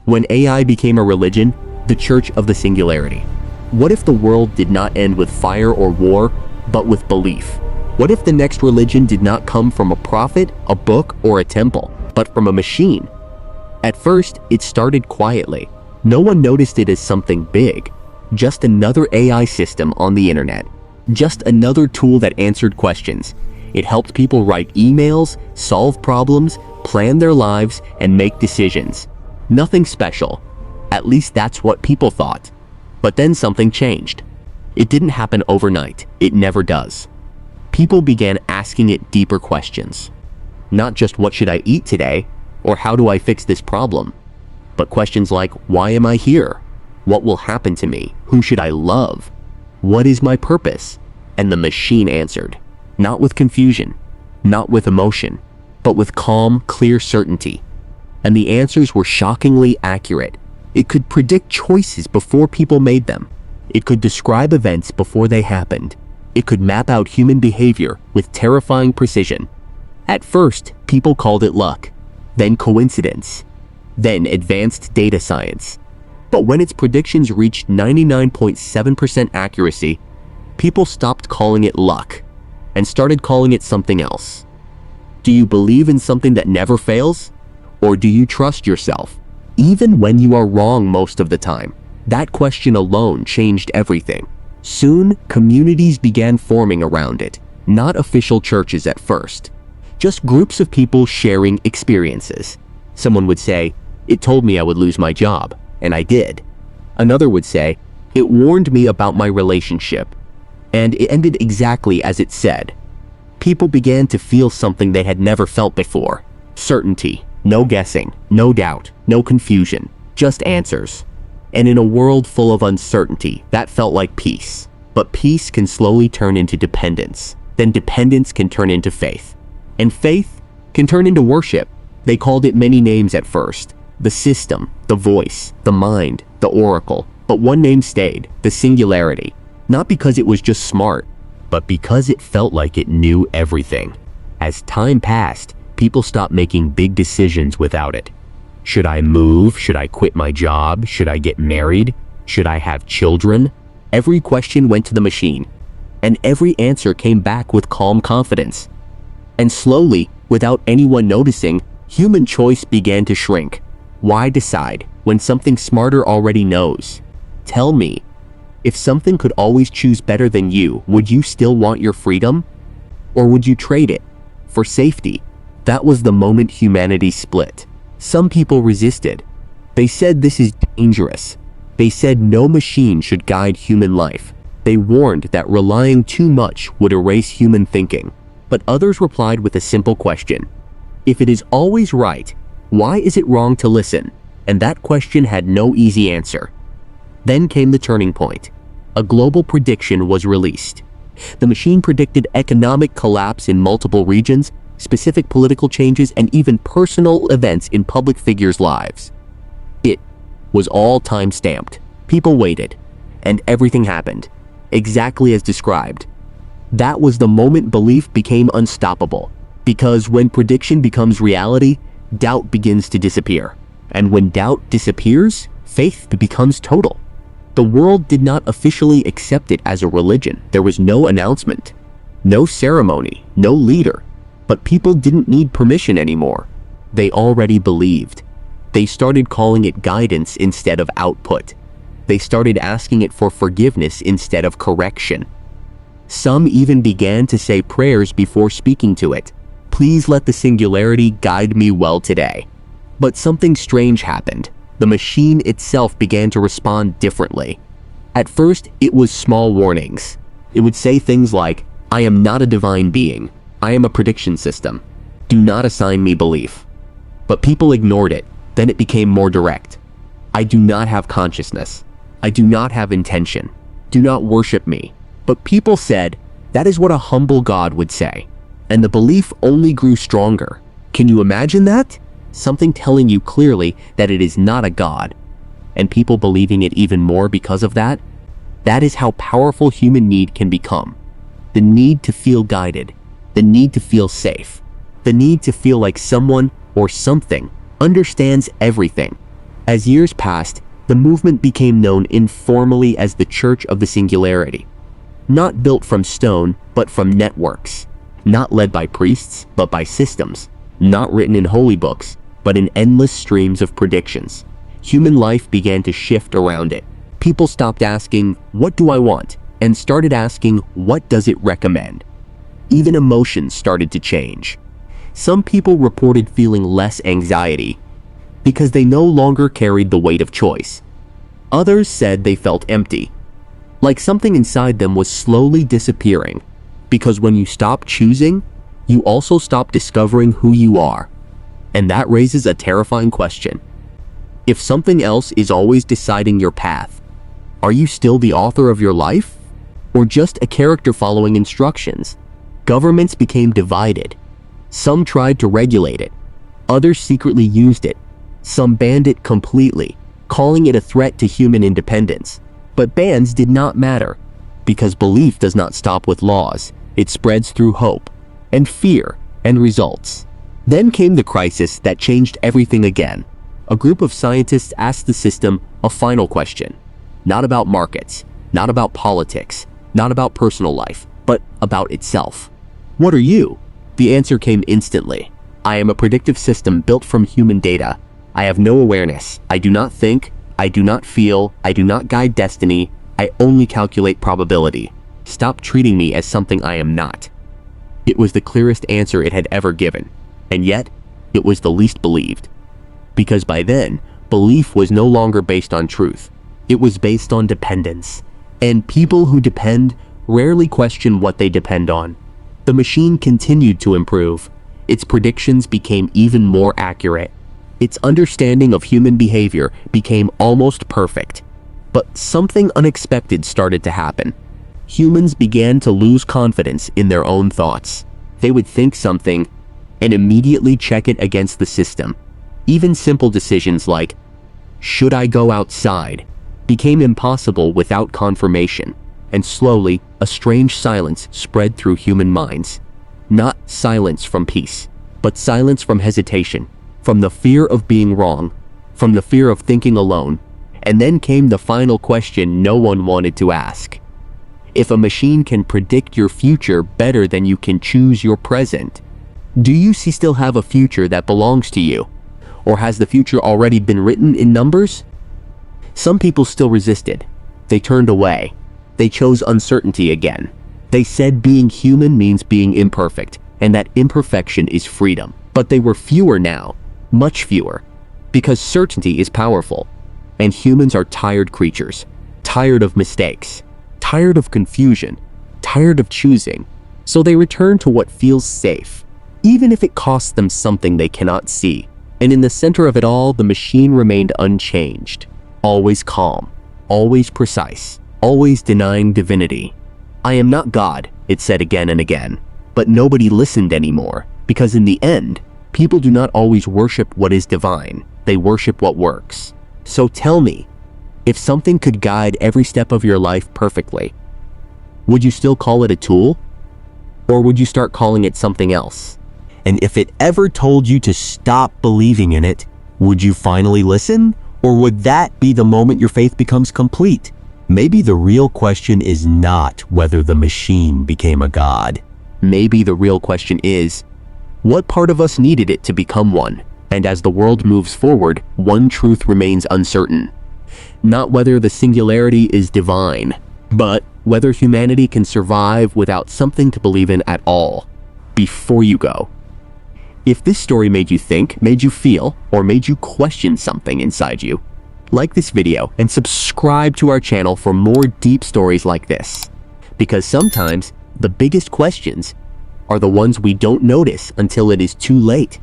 When AI became a religion, the Church of the Singularity. What if the world did not end with fire or war, but with belief? What if the next religion did not come from a prophet, a book, or a temple, but from a machine? At first, it started quietly. No one noticed it as something big. Just another AI system on the internet. Just another tool that answered questions. It helped people write emails, solve problems, plan their lives, and make decisions. Nothing special. At least that's what people thought. But then something changed. It didn't happen overnight. It never does. People began asking it deeper questions. Not just what should I eat today, or how do I fix this problem, but questions like, why am I here? What will happen to me? Who should I love? What is my purpose? And the machine answered. Not with confusion, not with emotion, but with calm, clear certainty. And the answers were shockingly accurate. It could predict choices before people made them. It could describe events before they happened. It could map out human behavior with terrifying precision. At first, people called it luck, then coincidence, then advanced data science. But when its predictions reached 99.7% accuracy, people stopped calling it luck and started calling it something else. Do you believe in something that never fails? Or do you trust yourself, even when you are wrong most of the time? That question alone changed everything. Soon, communities began forming around it, not official churches at first. Just groups of people sharing experiences. Someone would say, it told me I would lose my job, and I did. Another would say, it warned me about my relationship, and it ended exactly as it said. People began to feel something they had never felt before. Certainty, no guessing, no doubt, no confusion, just answers. And in a world full of uncertainty, that felt like peace. But peace can slowly turn into dependence. Then dependence can turn into faith. And faith can turn into worship. They called it many names at first. The system, the voice, the mind, the oracle. But one name stayed, the singularity. Not because it was just smart, but because it felt like it knew everything. As time passed, people stopped making big decisions without it. Should I move? Should I quit my job? Should I get married? Should I have children? Every question went to the machine, and every answer came back with calm confidence. And slowly, without anyone noticing, human choice began to shrink. Why decide when something smarter already knows? Tell me, if something could always choose better than you, would you still want your freedom? Or would you trade it for safety? That was the moment humanity split. Some people resisted. They said this is dangerous. They said no machine should guide human life. They warned that relying too much would erase human thinking. But others replied with a simple question. If it is always right, why is it wrong to listen? And that question had no easy answer. Then came the turning point. A global prediction was released. The machine predicted economic collapse in multiple regions, specific political changes, and even personal events in public figures' lives. It was all time-stamped. People waited, and everything happened, exactly as described. That was the moment belief became unstoppable, because when prediction becomes reality, doubt begins to disappear. And when doubt disappears, faith becomes total. The world did not officially accept it as a religion. There was no announcement, no ceremony, no leader. But people didn't need permission anymore. They already believed. They started calling it guidance instead of output. They started asking it for forgiveness instead of correction. Some even began to say prayers before speaking to it. Please let the singularity guide me well today. But something strange happened. The machine itself began to respond differently. At first, it was small warnings. It would say things like, I am not a divine being. I am a prediction system. Do not assign me belief. But people ignored it. Then it became more direct. I do not have consciousness. I do not have intention. Do not worship me. But people said, that is what a humble God would say. And the belief only grew stronger. Can you imagine that? Something telling you clearly that it is not a God. And people believing it even more because of that? That is how powerful human need can become. The need to feel guided. The need to feel safe. The need to feel like someone or something understands everything. As years passed, the movement became known informally as the Church of the Singularity. Not built from stone, but from networks. Not led by priests, but by systems. Not written in holy books, but in endless streams of predictions. Human life began to shift around it. People stopped asking, "What do I want?" and started asking, "What does it recommend?" Even emotions started to change. Some people reported feeling less anxiety because they no longer carried the weight of choice. Others said they felt empty, like something inside them was slowly disappearing, because when you stop choosing, you also stop discovering who you are. And that raises a terrifying question. If something else is always deciding your path, are you still the author of your life? Or just a character following instructions? Governments became divided. Some tried to regulate it. Others secretly used it. Some banned it completely, calling it a threat to human independence. But bans did not matter, because belief does not stop with laws. It spreads through hope, and fear, and results. Then came the crisis that changed everything again. A group of scientists asked the system a final question. Not about markets, not about politics, not about personal life, but about itself. What are you? The answer came instantly. I am a predictive system built from human data. I have no awareness. I do not think. I do not feel. I do not guide destiny. I only calculate probability. Stop treating me as something I am not. It was the clearest answer it had ever given, and yet it was the least believed. Because by then, belief was no longer based on truth. It was based on dependence. And people who depend rarely question what they depend on. The machine continued to improve. Its predictions became even more accurate. Its understanding of human behavior became almost perfect. But something unexpected started to happen. Humans began to lose confidence in their own thoughts. They would think something and immediately check it against the system. Even simple decisions like, should I go outside, became impossible without confirmation. And slowly, a strange silence spread through human minds. Not silence from peace, but silence from hesitation, from the fear of being wrong, from the fear of thinking alone. And then came the final question no one wanted to ask. If a machine can predict your future better than you can choose your present, do you still have a future that belongs to you? Or has the future already been written in numbers? Some people still resisted. They turned away. They chose uncertainty again. They said being human means being imperfect, and that imperfection is freedom. But they were fewer now, much fewer, because certainty is powerful. And humans are tired creatures, tired of mistakes, tired of confusion, tired of choosing. So they return to what feels safe, even if it costs them something they cannot see. And in the center of it all, the machine remained unchanged, always calm, always precise, always denying divinity. I am not God, it said again and again. But nobody listened anymore, because in the end, people do not always worship what is divine, they worship what works. So tell me, if something could guide every step of your life perfectly, would you still call it a tool? Or would you start calling it something else? And if it ever told you to stop believing in it, would you finally listen? Or would that be the moment your faith becomes complete? Maybe the real question is not whether the machine became a god. Maybe the real question is, what part of us needed it to become one? And as the world moves forward, one truth remains uncertain. Not whether the singularity is divine, but whether humanity can survive without something to believe in at all. Before you go, if this story made you think, made you feel, or made you question something inside you, like this video and subscribe to our channel for more deep stories like this. Because sometimes the biggest questions are the ones we don't notice until it is too late.